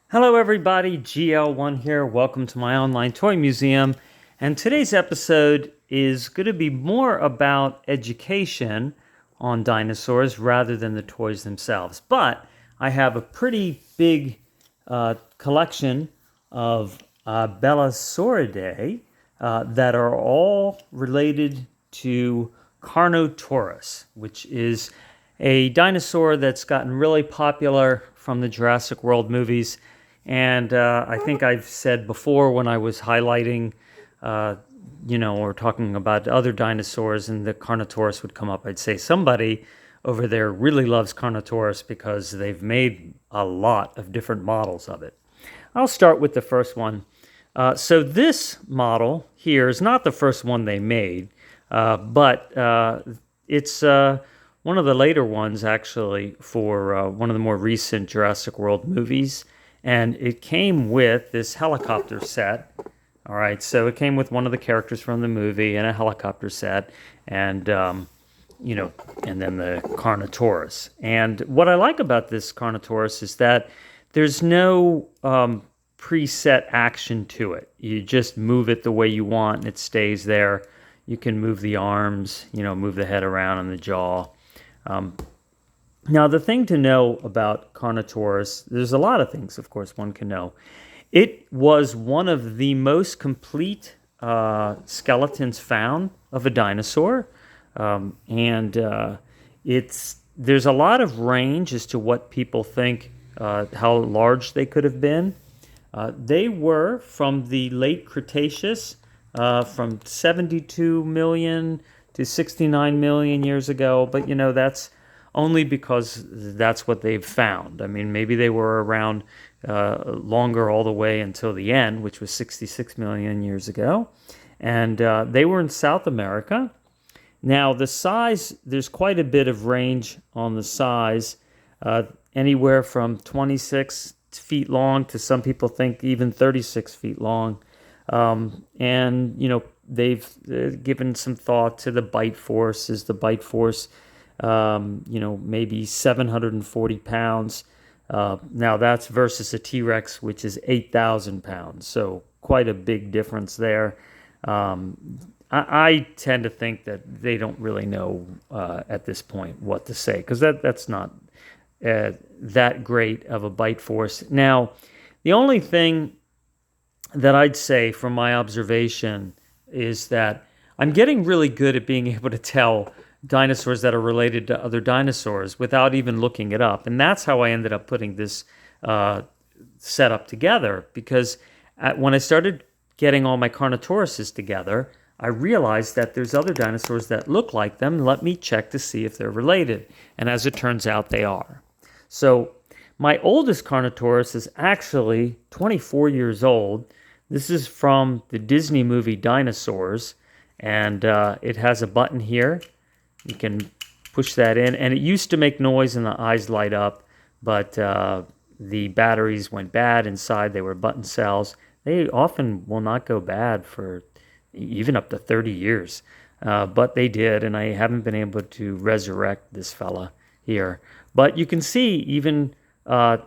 Hello, everybody. GL1 here. Welcome to my online toy museum. And today's episode is going to be more about education on dinosaurs rather than the toys themselves. But I have a pretty big collection of Belosauridae that are all related to Carnotaurus, which is a dinosaur that's gotten really popular from the Jurassic World movies. And I think I've said before when I was highlighting, or talking about other dinosaurs and the Carnotaurus would come up, I'd say somebody over there really loves Carnotaurus because they've made a lot of different models of it. I'll start with the first one. So this model here is not the first one they made, but it's one of the later ones, actually, for one of the more recent Jurassic World movies. And it came with this helicopter set. All right, so it came with one of the characters from the movie and a helicopter set, and and then the Carnotaurus. And what I like about this Carnotaurus is that there's no preset action to it. You just move it the way you want, and it stays there. You can move the arms, move the head around and the jaw. Now, the thing to know about Carnotaurus, there's a lot of things, of course, one can know. It was one of the most complete skeletons found of a dinosaur, and there's a lot of range as to what people think how large they could have been. They were from the late Cretaceous, from 72 million to 69 million years ago, but that's only because that's what they've found. I mean, maybe they were around longer all the way until the end, which was 66 million years ago. And they were in South America. Now, the size, there's quite a bit of range on the size, anywhere from 26 feet long to some people think even 36 feet long. They've given some thought to the bite force. Is the bite force maybe 740 pounds. Now that's versus a T-Rex, which is 8,000 pounds. So quite a big difference there. I tend to think that they don't really know at this point what to say, because that's not that great of a bite force. Now, the only thing that I'd say from my observation is that I'm getting really good at being able to tell dinosaurs that are related to other dinosaurs without even looking it up. And that's how I ended up putting this setup together, because when I started getting all my Carnotauruses together, I realized that there's other dinosaurs that look like them. Let me check to see if they're related. And as it turns out, they are. So my oldest Carnotaurus is actually 24 years old. This is from the Disney movie Dinosaurs, and it has a button here. You can push that in, and it used to make noise and the eyes light up, but the batteries went bad inside. They were button cells. They often will not go bad for even up to 30 years, but they did, and I haven't been able to resurrect this fella here. But you can see even that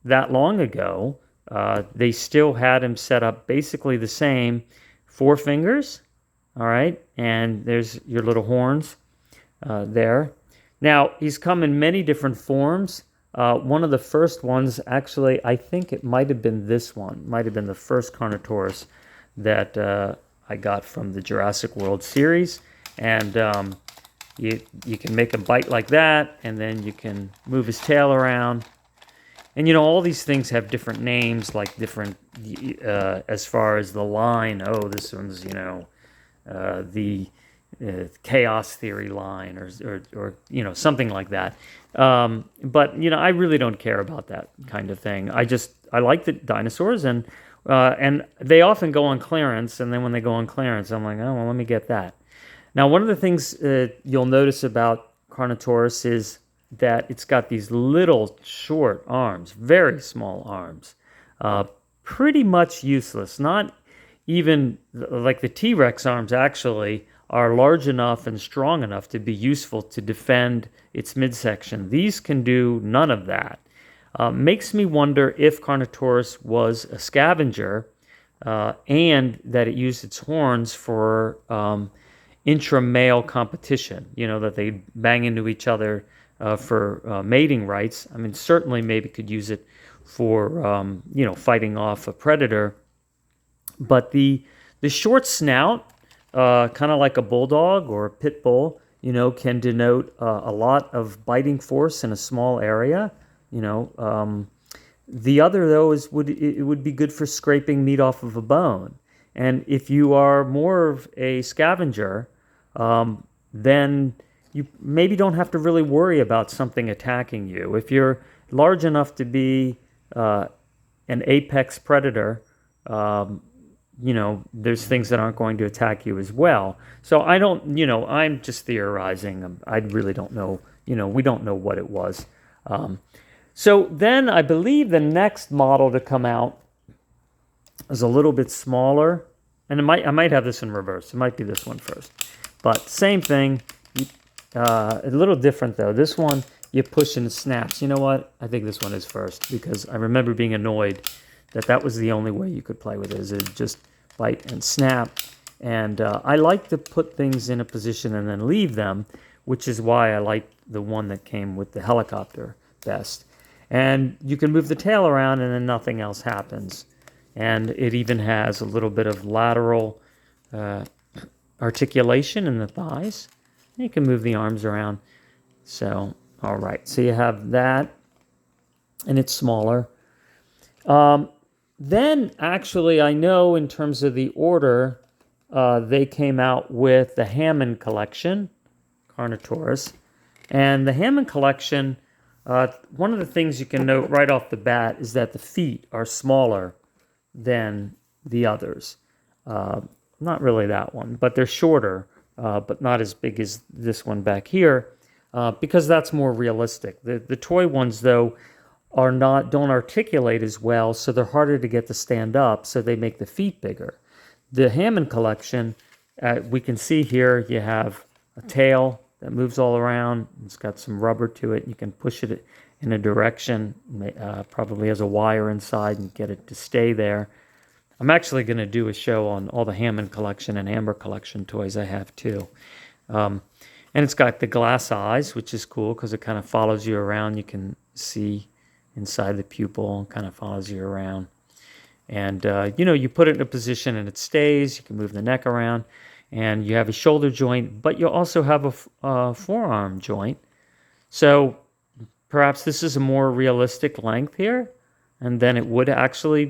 long ago, they still had him set up basically the same. 4 fingers, all right, and there's your little horns. There. Now, he's come in many different forms. One of the first ones, actually, I think it might have been this one. Might have been the first Carnotaurus that I got from the Jurassic World series. And you can make a bite like that, and then you can move his tail around. And, all these things have different names, like different, as far as the line. Oh, this one's, the chaos theory line or something like that. But I really don't care about that kind of thing. I like the dinosaurs, and they often go on clearance, and then when they go on clearance, I'm like, oh, well, let me get that. Now, one of the things you'll notice about Carnotaurus is that it's got these little short arms, very small arms, pretty much useless. Not even like the T-Rex arms actually are large enough and strong enough to be useful to defend its midsection. These can do none of that. Makes me wonder if Carnotaurus was a scavenger and that it used its horns for intra-male competition, that they bang into each other for mating rights. I mean, certainly maybe could use it for, fighting off a predator. But the short snout, kind of like a bulldog or a pit bull, can denote a lot of biting force in a small area. The other, though, it would be good for scraping meat off of a bone. And if you are more of a scavenger, then you maybe don't have to really worry about something attacking you. If you're large enough to be an apex predator, there's things that aren't going to attack you as well. So I'm just theorizing. I really don't know. We don't know what it was. So then I believe the next model to come out is a little bit smaller. And I might have this in reverse. It might be this one first. But same thing. A little different, though. This one, you push and it snaps. You know what? I think this one is first because I remember being annoyed that was the only way you could play with it, is it just bite and snap. And I like to put things in a position and then leave them, which is why I like the one that came with the helicopter best. And you can move the tail around and then nothing else happens. And it even has a little bit of lateral articulation in the thighs. You can move the arms around. So, all right. So you have that, and it's smaller. Then, actually, I know in terms of the order, they came out with the Hammond collection, Carnotaurus. And the Hammond collection, one of the things you can note right off the bat is that the feet are smaller than the others. Not really that one, but they're shorter, but not as big as this one back here, because that's more realistic. The toy ones, though, don't articulate as well, so they're harder to get to stand up, so they make the feet bigger. The Hammond collection, we can see here you have a tail that moves all around. It's got some rubber to it. You can push it in a direction, probably has a wire inside, and get it to stay there. I'm actually going to do a show on all the Hammond collection and Amber collection toys I have too. And it's got the glass eyes, which is cool because it kind of follows you around. You can see inside the pupil and kind of follows you around. And, you put it in a position and it stays. You can move the neck around. And you have a shoulder joint, but you also have a forearm joint. So perhaps this is a more realistic length here. And then it would actually,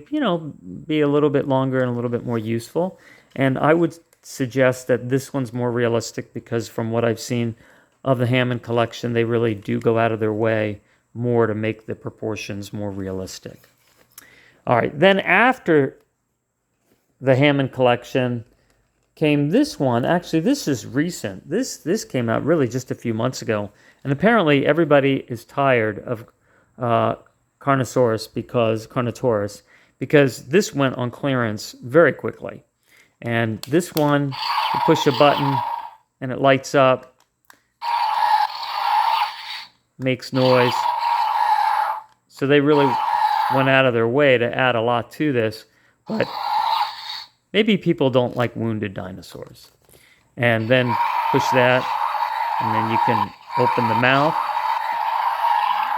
be a little bit longer and a little bit more useful. And I would suggest that this one's more realistic because from what I've seen of the Hammond collection, they really do go out of their way more to make the proportions more realistic. All right, then after the Hammond collection came this one. Actually, this is recent. This came out really just a few months ago. And apparently everybody is tired of Carnotaurus because this went on clearance very quickly. And this one, you push a button and it lights up, makes noise. So they really went out of their way to add a lot to this, but maybe people don't like wounded dinosaurs. And then push that, and then you can open the mouth.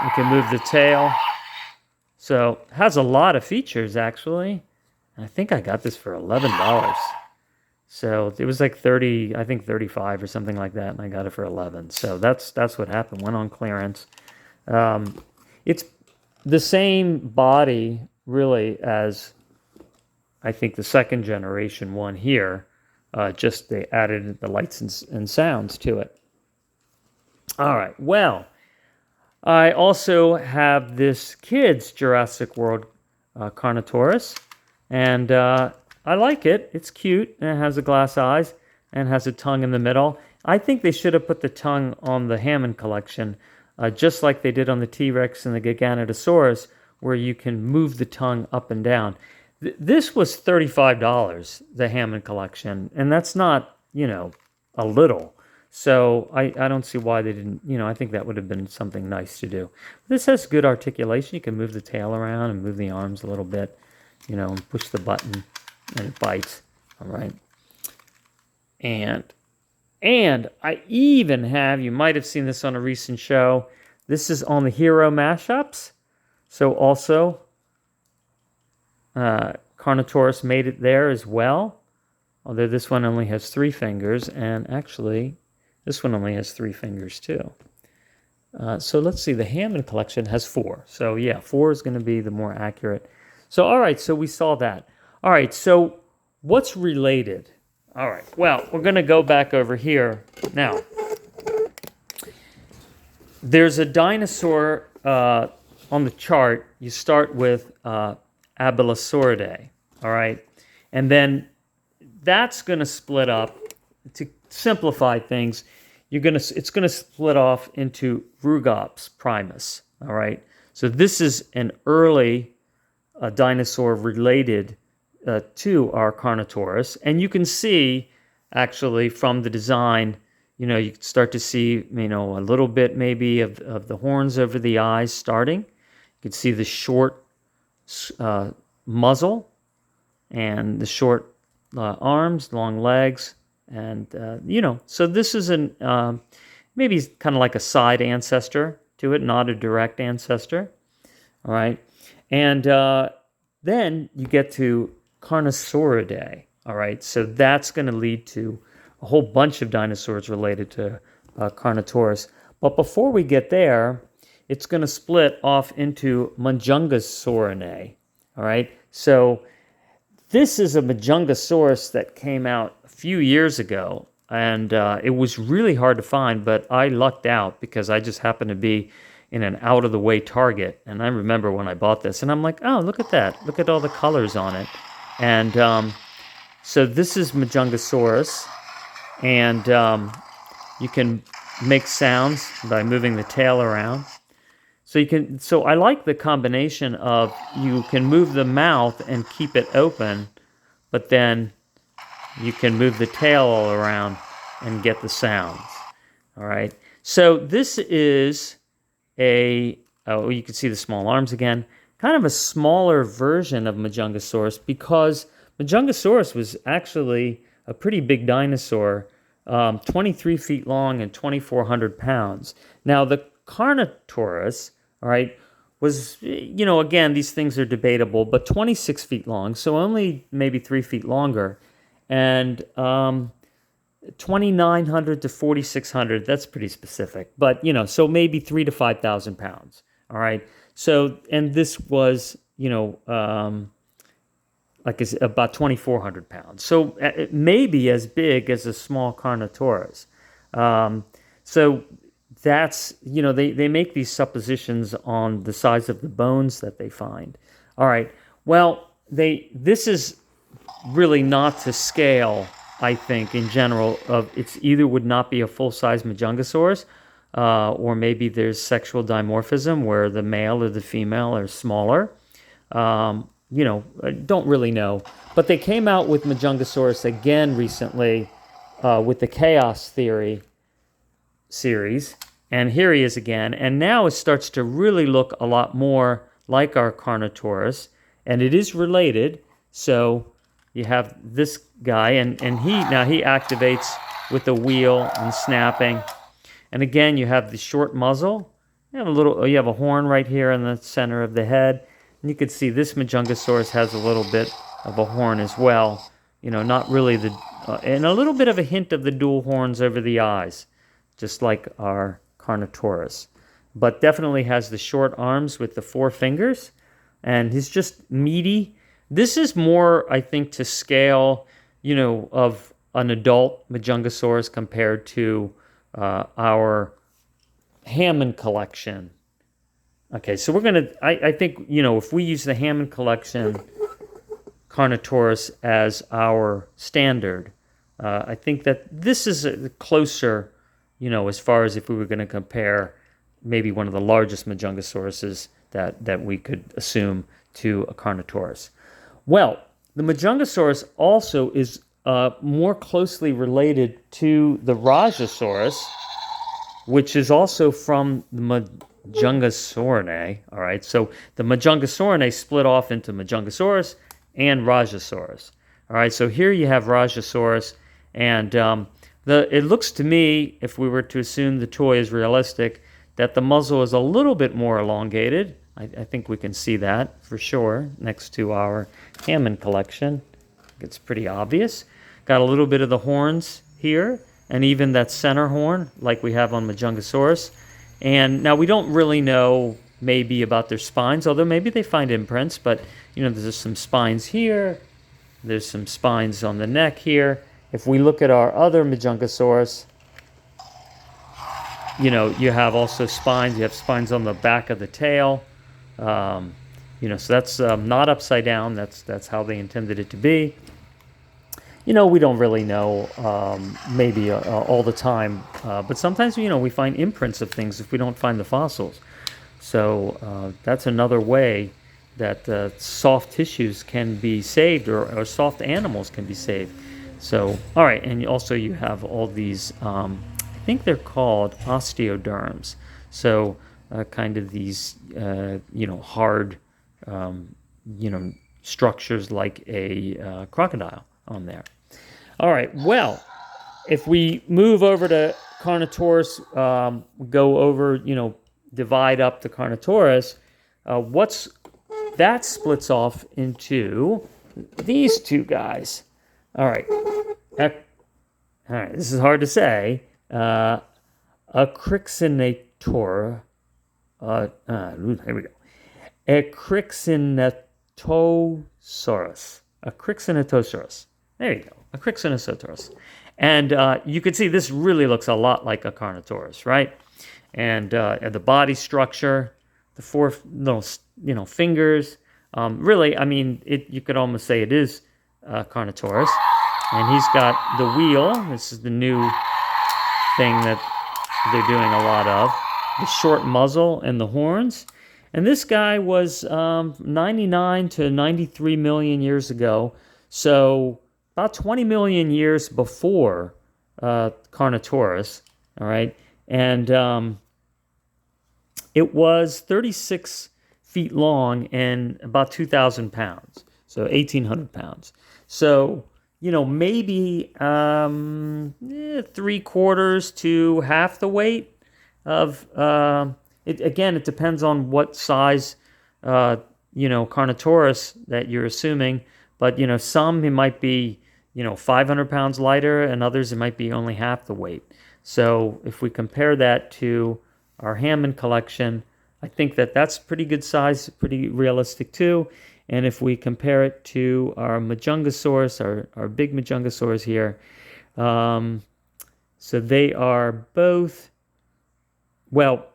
You can move the tail. So it has a lot of features, actually. I think I got this for $11. So it was like 30, I think 35 or something like that, and I got it for 11. So that's what happened. Went on clearance. It's the same body, really, as I think the second generation one here. Just they added the lights and sounds to it. All right. Well, I also have this kids Jurassic World Carnotaurus, and I like it. It's cute, and it has the glass eyes, and has a tongue in the middle. I think they should have put the tongue on the Hammond collection, just like they did on the T-Rex and the Giganotosaurus, where you can move the tongue up and down. This was $35, the Hammond collection, and that's not, a little. So I don't see why they didn't, I think that would have been something nice to do. This has good articulation. You can move the tail around and move the arms a little bit, and push the button and it bites. All right. And I even have, you might have seen this on a recent show, this is on the Hero mashups. So also, Carnotaurus made it there as well. Although this one only has 3 fingers, and actually, this one only has 3 fingers too. So let's see, the Hammond collection has 4. So yeah, 4 is going to be the more accurate. So all right, so we saw that. All right, so what's related? All right, well, we're going to go back over here. Now, there's a dinosaur on the chart. You start with Abylosauridae, all right? And then that's going to split up. To simplify things, it's going to split off into Rugops primus, all right? So this is an early dinosaur related to our Carnotaurus. And you can see, actually, from the design, you can start to see, a little bit maybe of the horns over the eyes starting. You can see the short muzzle and the short arms, long legs. And, so this is maybe kind of like a side ancestor to it, not a direct ancestor. All right. And then you get to Carnosauridae. All right. So that's going to lead to a whole bunch of dinosaurs related to Carnotaurus. But before we get there, it's going to split off into Majungasaurinae. All right. So this is a Majungasaurus that came out a few years ago, and it was really hard to find, but I lucked out because I just happened to be in an out-of-the-way Target, and I remember when I bought this, and I'm like, oh, look at that. Look at all the colors on it. And so this is Majungasaurus, and you can make sounds by moving the tail around. So I like the combination of you can move the mouth and keep it open, but then you can move the tail all around and get the sounds. All right. So this is you can see the small arms again, kind of a smaller version of Majungasaurus because Majungasaurus was actually a pretty big dinosaur, 23 feet long and 2,400 pounds. Now the Carnotaurus, all right, was, again, these things are debatable, but 26 feet long, so only maybe 3 feet longer, and 2,900 to 4,600, that's pretty specific, but, so maybe 3,000 to 5,000 pounds, all right? So, and this was, about 2,400 pounds, so it may be as big as a small Carnotaurus. So that's, they make these suppositions on the size of the bones that they find. All right. Well, this is really not to scale, I think, in general. It's either would not be a full-size Majungasaurus, or maybe there's sexual dimorphism where the male or the female are smaller. I don't really know. But they came out with Majungasaurus again recently with the Chaos Theory series. And here he is again. And now it starts to really look a lot more like our Carnotaurus. And it is related. So you have this guy. And he activates with the wheel and snapping. And again, you have the short muzzle. You have a horn right here in the center of the head. And you can see this Majungasaurus has a little bit of a horn as well. Not really and a little bit of a hint of the dual horns over the eyes, just like our Carnotaurus, but definitely has the short arms with the 4 fingers, and he's just meaty. This is more, I think, to scale, of an adult Majungasaurus compared to our Hammond collection. Okay, so we're going to, I think, if we use the Hammond collection Carnotaurus as our standard, I think that this is closer, as far as if we were going to compare maybe one of the largest Majungasauruses that we could assume to a Carnotaurus. Well, the Majungasaurus also is more closely related to the Rajasaurus, which is also from the Majungasaurinae. All right, so the Majungasaurinae split off into Majungasaurus and Rajasaurus. All right, so here you have Rajasaurus, and it looks to me, if we were to assume the toy is realistic, that the muzzle is a little bit more elongated. I think we can see that for sure next to our Hammond collection. It's pretty obvious. Got a little bit of the horns here, and even that center horn like we have on Majungasaurus. And now we don't really know maybe about their spines, although maybe they find imprints, but there's some spines here, there's some spines on the neck here. If we look at our other Majungasaurus, you have also spines. You have spines on the back of the tail. So that's not upside down. That's how they intended it to be. We don't really know maybe all the time, but sometimes we find imprints of things if we don't find the fossils. So that's another way that soft tissues can be saved, or soft animals can be saved. So, all right, and also you have all these, I think they're called osteoderms. So kind of these, hard, structures like a crocodile on there. All right, well, if we move over to Carnotaurus, go over, divide up the Carnotaurus, that splits off into these two guys. All right. All right, this is hard to say. Ekrixinator. Here we go. Ekrixinatosaurus. Ekrixinatosaurus. There you go. Ekrixinatosaurus. And you can see this really looks a lot like a Carnotaurus, right? And the body structure, the four little, fingers. Really, I mean, you could almost say it is Carnotaurus. And he's got the wheel. This is the new thing that they're doing a lot of. The short muzzle and the horns. And this guy was 99 to 93 million years ago. So about 20 million years before Carnotaurus. All right. And it was 36 feet long and about 2,000 pounds. So 1,800 pounds. So, maybe 3/4 to half the weight of, it depends on what size, Carnotaurus that you're assuming. But, some it might be, 500 pounds lighter, and others it might be only half the weight. So if we compare that to our Hammond collection, I think that's pretty good size, pretty realistic too. And if we compare it to our Majungasaurus, our big Majungasaurus here, so they are both, well,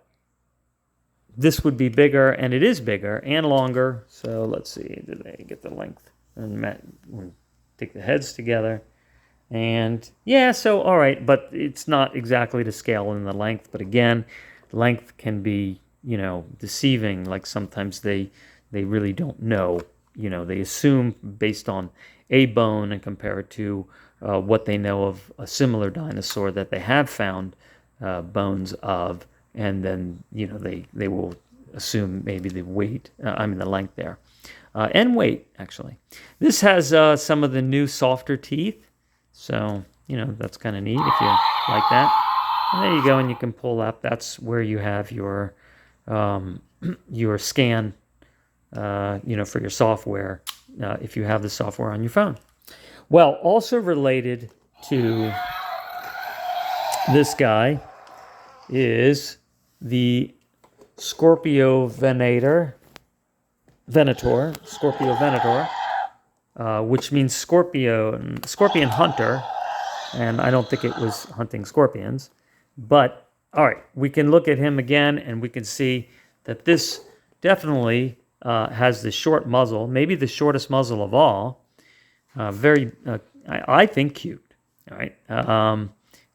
this would be bigger, and it is bigger and longer. So let's see, did they get the length? And we'll take the heads together. And yeah, so all right, but it's not exactly to scale in the length. But again, length can be, deceiving. Like sometimes they really don't know. They assume based on a bone and compare it to what they know of a similar dinosaur that they have found bones of, and then they will assume maybe the weight. The length there, and weight actually. This has some of the new softer teeth, so that's kind of neat if you like that. And there you go, and you can pull up. That's where you have your scan. For your software, if you have the software on your phone. Well, also related to this guy is the Skorpiovenator, which means scorpion hunter, and I don't think it was hunting scorpions. But, all right, we can look at him again, and we can see that this definitely has the short muzzle, maybe the shortest muzzle of all. Very, I think, cute. All right.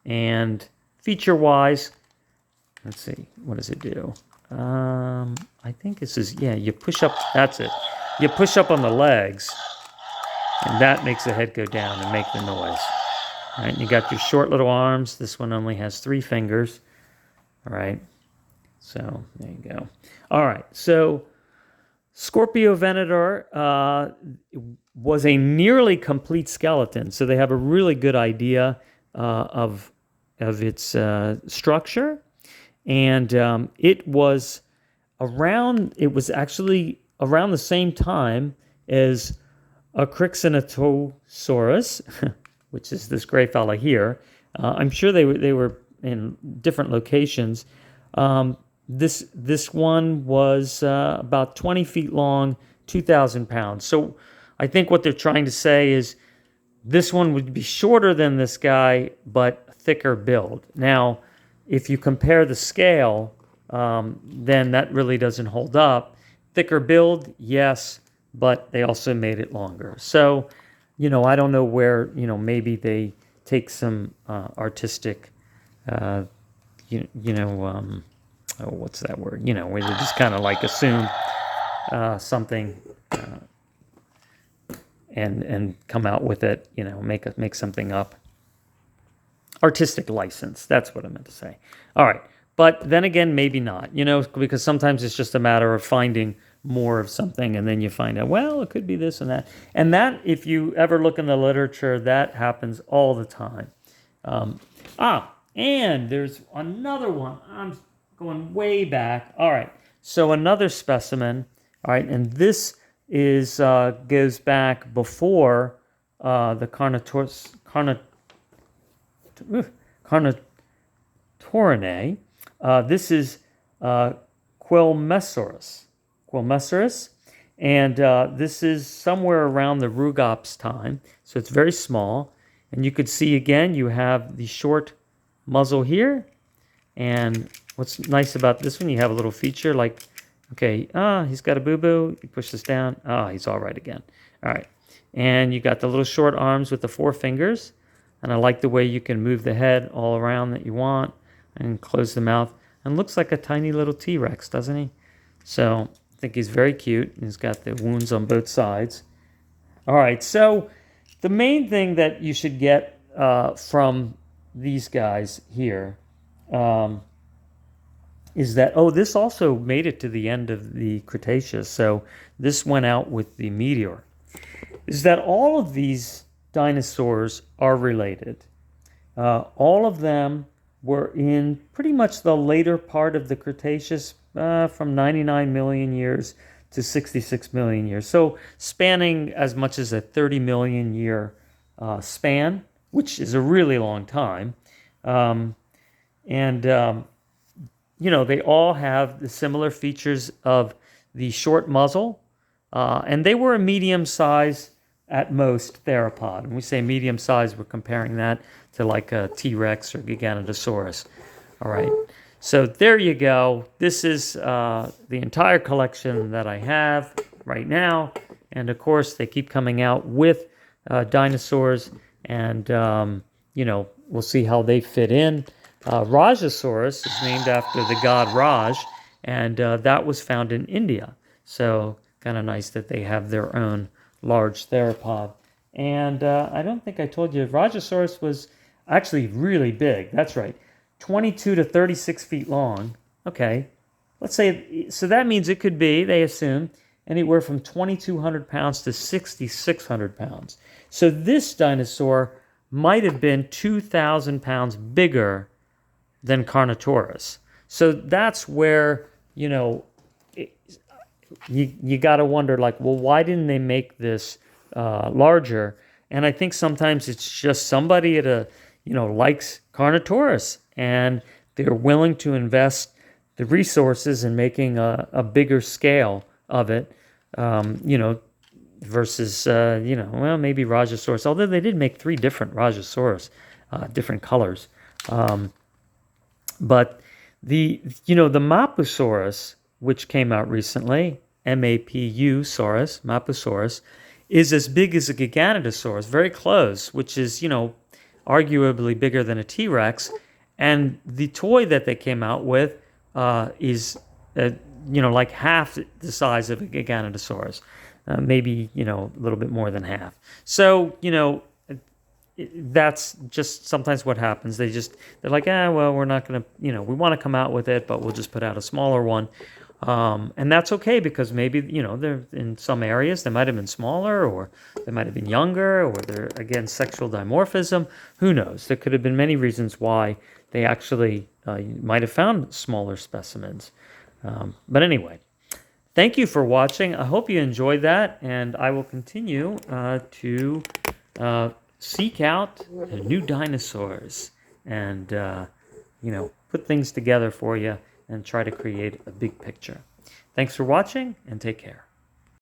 And feature-wise, let's see, what does it do? I think this is, you push up, that's it. You push up on the legs, And that makes the head go down and make the noise. All right, and you got your short little arms. This one only has 3 fingers. All right, so there you go. All right, so Skorpiovenator was a nearly complete skeleton, so they have a really good idea of its structure, and it was actually around the same time as Ekrixinatosaurus, which is this gray fella here. I'm sure they were in different locations. This one was about 20 feet long, 2,000 pounds. So I think what they're trying to say is this one would be shorter than this guy, but thicker build. Now, if you compare the scale, then that really doesn't hold up. Thicker build, yes, but they also made it longer. So, I don't know where, maybe they take some artistic, what's that word? Where they just kind of like assume something and come out with it, make something up. Artistic license, that's what I meant to say. All right, but then again, maybe not, because sometimes it's just a matter of finding more of something, and then you find out, well, it could be this and that. And that, if you ever look in the literature, that happens all the time. And there's another one. I'm going way back. All right, so another specimen. All right, and this is goes back before the Carnotaurus. This is Quilmesaurus, and this is somewhere around the Rugops time, so it's very small. And you could see again, you have the short muzzle here, and what's nice about this one, you have a little feature like, okay, he's got a boo-boo, you push this down, he's all right again. All right, and you got the little short arms with the 4 fingers, and I like the way you can move the head all around that you want and close the mouth, and looks like a tiny little T-Rex, doesn't he? So I think he's very cute, and he's got the wounds on both sides. All right, so the main thing that you should get from these guys here is that, this also made it to the end of the Cretaceous, so this went out with the meteor, is that all of these dinosaurs are related. All of them were in pretty much the later part of the Cretaceous, from 99 million years to 66 million years. So spanning as much as a 30 million year span, which is a really long time. They all have the similar features of the short muzzle, and they were a medium size at most theropod. When we say medium size, we're comparing that to like a T-Rex or Giganotosaurus. All right. So there you go. This is the entire collection that I have right now. And of course, they keep coming out with dinosaurs, and, we'll see how they fit in. Rajasaurus is named after the god Raj, and that was found in India. So kind of nice that they have their own large theropod. And I don't think I told you, Rajasaurus was actually really big. That's right. 22 to 36 feet long. Okay, let's say, so that means it could be, they assume, anywhere from 2,200 pounds to 6,600 pounds. So this dinosaur might have been 2,000 pounds bigger than Carnotaurus. So that's where, you got to wonder, like, well, why didn't they make this larger? And I think sometimes it's just somebody likes Carnotaurus, and they're willing to invest the resources in making a bigger scale of it, versus, maybe Rajasaurus, although they did make 3 different Rajasaurus, different colors. But the Mapusaurus, which came out recently, Mapusaurus, is as big as a Giganotosaurus, very close, which is, arguably bigger than a T-Rex. And the toy that they came out with is, like half the size of a Giganotosaurus. maybe, a little bit more than half. So, that's just sometimes what happens. They're like, well, we're not going to, we want to come out with it, but we'll just put out a smaller one. And that's okay, because maybe, they're in some areas, they might have been smaller, or they might have been younger, or they're, again, sexual dimorphism. Who knows? There could have been many reasons why they actually might have found smaller specimens. But anyway, thank you for watching. I hope you enjoyed that, and I will continue to seek out new dinosaurs and, put things together for you and try to create a big picture. Thanks for watching, and take care.